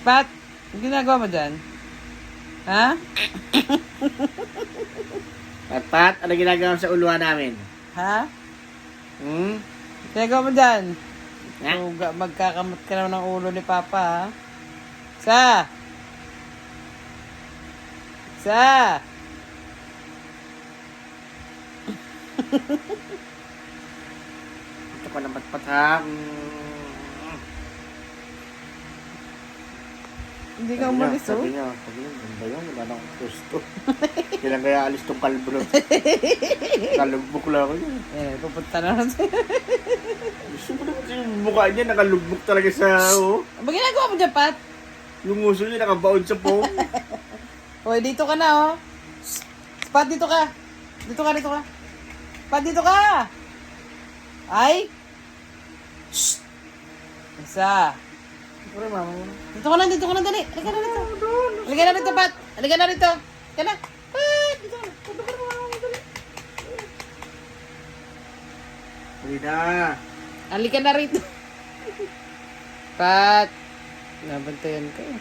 Pat, ang ginagawa mo dyan? Ha? Pat, ano ginagawa mo sa uluhan namin? Ha? Hmm? Ginagawa mo dyan? Nga? Magkakamot ka naman ng ulo ni Papa, ha? Sa! Sa! Ito pa naman pat ha. Hindi ka umalis, oh. Sabi niya, ganda yun, wala nang gusto. Kailan kaya alis tong kalbro? Nakalugbok lang ako yun. Pupunta na naman sa'yo. Gusto mo naman yung mukha niya, nakalugbok talaga sa, Ano ba ginagawa mo dyan, Pat? yung uso niya nakabaon sa phone. Hoy, dito ka na, oh. Pat, dito ka. Dito ka, dito ka. Pat, dito ka. Ay. Shh. Isa. Siyempre, mama mo. Dito ka na, dali. Halika na rito. Halika na rito, Pat. Halika na rito. Halika na. Pat, dito ka na. Dito ka na, mama mo, dali. Hindi na. Halika na rito. Pat. Nabantayan ka.